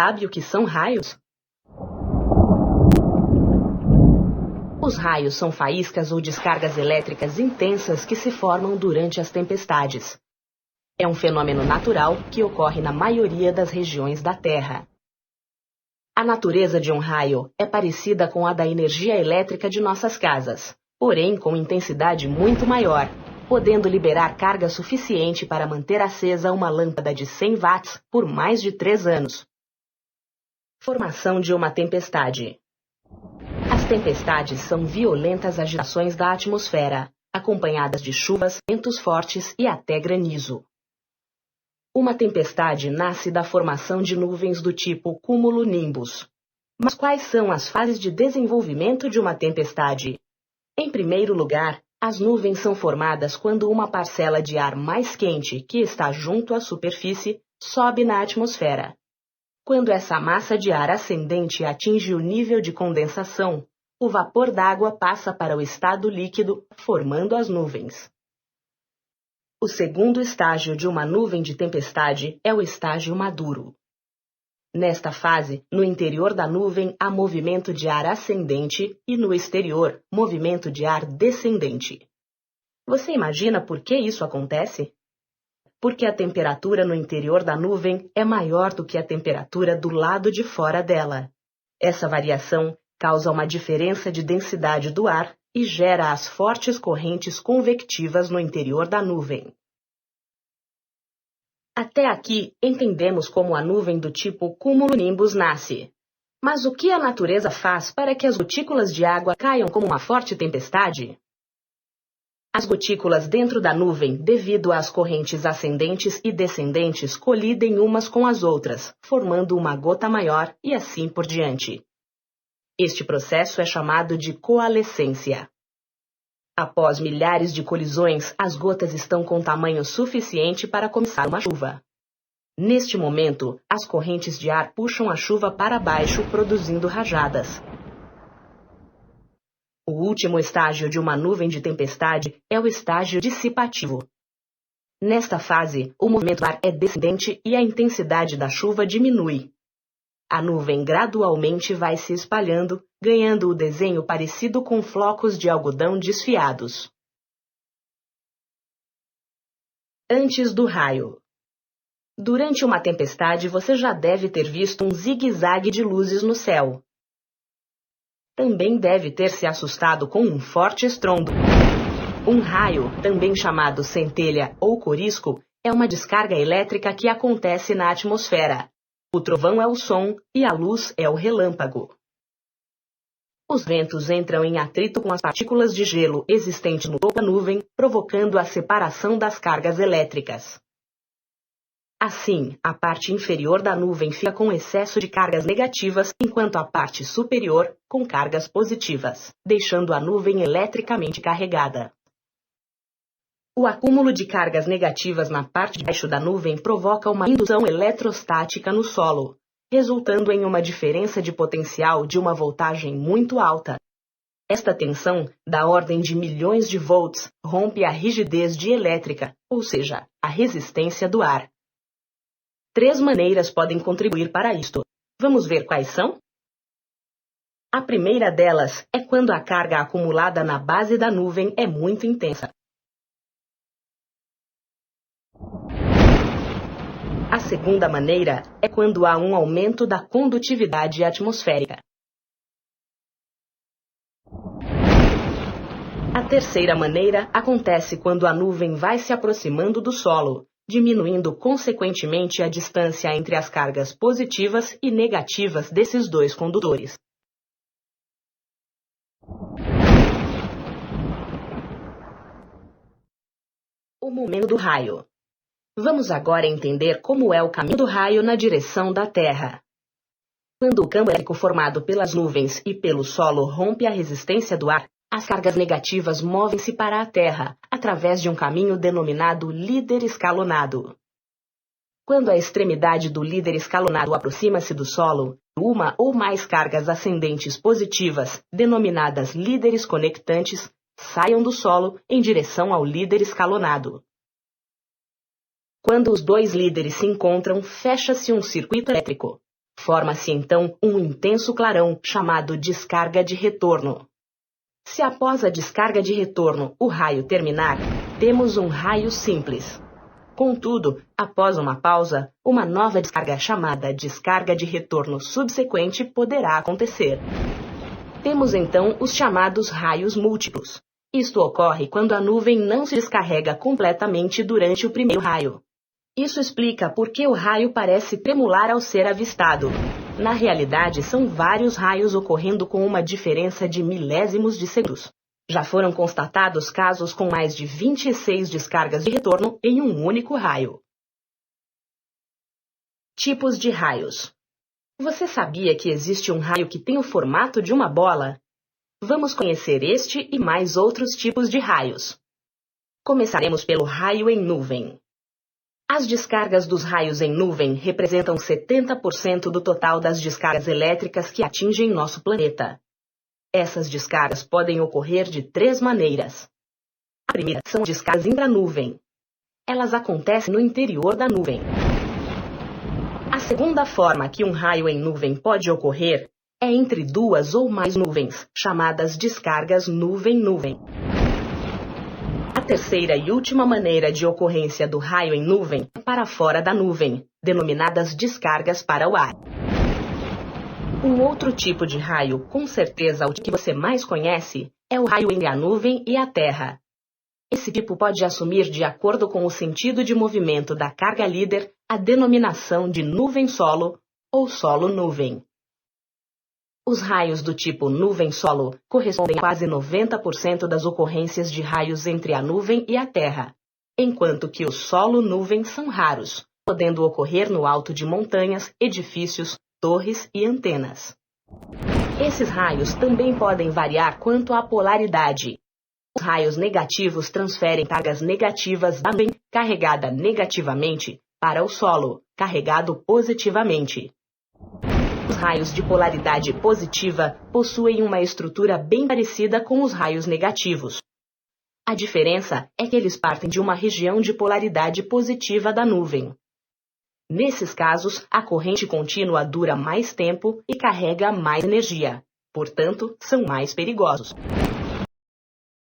sabe o que são raios? Os raios são faíscas ou descargas elétricas intensas que se formam durante as tempestades. É um fenômeno natural que ocorre na maioria das regiões da Terra. A natureza de um raio é parecida com a da energia elétrica de nossas casas, porém com intensidade muito maior, podendo liberar carga suficiente para manter acesa uma lâmpada de 100 watts por mais de 3 anos. Formação de uma tempestade. As tempestades são violentas agitações da atmosfera, acompanhadas de chuvas, ventos fortes e até granizo. Uma tempestade nasce da formação de nuvens do tipo cumulonimbus. Mas quais são as fases de desenvolvimento de uma tempestade? Em primeiro lugar, as nuvens são formadas quando uma parcela de ar mais quente, que está junto à superfície, sobe na atmosfera. Quando essa massa de ar ascendente atinge o nível de condensação, o vapor d'água passa para o estado líquido, formando as nuvens. O segundo estágio de uma nuvem de tempestade é o estágio maduro. Nesta fase, no interior da nuvem há movimento de ar ascendente e no exterior, movimento de ar descendente. Você imagina por que isso acontece? Porque a temperatura no interior da nuvem é maior do que a temperatura do lado de fora dela. Essa variação causa uma diferença de densidade do ar e gera as fortes correntes convectivas no interior da nuvem. Até aqui, entendemos como a nuvem do tipo cumulonimbus nasce. Mas o que a natureza faz para que as gotículas de água caiam como uma forte tempestade? As gotículas dentro da nuvem, devido às correntes ascendentes e descendentes, colidem umas com as outras, formando uma gota maior e assim por diante. Este processo é chamado de coalescência. Após milhares de colisões, as gotas estão com tamanho suficiente para começar uma chuva. Neste momento, as correntes de ar puxam a chuva para baixo, produzindo rajadas. O último estágio de uma nuvem de tempestade é o estágio dissipativo. Nesta fase, o movimento do ar é descendente e a intensidade da chuva diminui. A nuvem gradualmente vai se espalhando, ganhando o desenho parecido com flocos de algodão desfiados. Antes do raio. Durante uma tempestade, você já deve ter visto um zigue-zague de luzes no céu. Também deve ter se assustado com um forte estrondo. Um raio, também chamado centelha ou corisco, é uma descarga elétrica que acontece na atmosfera. O trovão é o som e a luz é o relâmpago. Os ventos entram em atrito com as partículas de gelo existentes no topo da nuvem, provocando a separação das cargas elétricas. Assim, a parte inferior da nuvem fica com excesso de cargas negativas, enquanto a parte superior com cargas positivas, deixando a nuvem eletricamente carregada. O acúmulo de cargas negativas na parte de baixo da nuvem provoca uma indução eletrostática no solo, resultando em uma diferença de potencial de uma voltagem muito alta. Esta tensão, da ordem de milhões de volts, rompe a rigidez dielétrica, ou seja, a resistência do ar. 3 maneiras podem contribuir para isto. Vamos ver quais são? A primeira delas é quando a carga acumulada na base da nuvem é muito intensa. A segunda maneira é quando há um aumento da condutividade atmosférica. A terceira maneira acontece quando a nuvem vai se aproximando do solo, diminuindo consequentemente a distância entre as cargas positivas e negativas desses dois condutores. O momento do raio. Vamos agora entender como é o caminho do raio na direção da Terra. Quando o campo elétrico formado pelas nuvens e pelo solo rompe a resistência do ar, as cargas negativas movem-se para a Terra, através de um caminho denominado líder escalonado. Quando a extremidade do líder escalonado aproxima-se do solo, uma ou mais cargas ascendentes positivas, denominadas líderes conectantes, saiam do solo em direção ao líder escalonado. Quando os dois líderes se encontram, fecha-se um circuito elétrico. Forma-se então um intenso clarão chamado descarga de retorno. Se após a descarga de retorno o raio terminar, temos um raio simples. Contudo, após uma pausa, uma nova descarga chamada descarga de retorno subsequente poderá acontecer. Temos então os chamados raios múltiplos. Isto ocorre quando a nuvem não se descarrega completamente durante o primeiro raio. Isso explica por que o raio parece tremular ao ser avistado. Na realidade, são vários raios ocorrendo com uma diferença de milésimos de segundos. Já foram constatados casos com mais de 26 descargas de retorno em um único raio. Tipos de raios. Você sabia que existe um raio que tem o formato de uma bola? Vamos conhecer este e mais outros tipos de raios. Começaremos pelo raio em nuvem. As descargas dos raios em nuvem representam 70% do total das descargas elétricas que atingem nosso planeta. Essas descargas podem ocorrer de 3 maneiras. A primeira são descargas intranuvem. Elas acontecem no interior da nuvem. A segunda forma que um raio em nuvem pode ocorrer é entre 2 ou mais nuvens, chamadas descargas nuvem-nuvem. A terceira e última maneira de ocorrência do raio em nuvem é para fora da nuvem, denominadas descargas para o ar. Um outro tipo de raio, com certeza o que você mais conhece, é o raio entre a nuvem e a Terra. Esse tipo pode assumir, de acordo com o sentido de movimento da carga líder, a denominação de nuvem-solo ou solo-nuvem. Os raios do tipo nuvem-solo correspondem a quase 90% das ocorrências de raios entre a nuvem e a Terra, enquanto que os solo-nuvem são raros, podendo ocorrer no alto de montanhas, edifícios, torres e antenas. Esses raios também podem variar quanto à polaridade. Os raios negativos transferem cargas negativas da nuvem carregada negativamente para o solo, carregado positivamente. Os raios de polaridade positiva possuem uma estrutura bem parecida com os raios negativos. A diferença é que eles partem de uma região de polaridade positiva da nuvem. Nesses casos, a corrente contínua dura mais tempo e carrega mais energia. Portanto, são mais perigosos.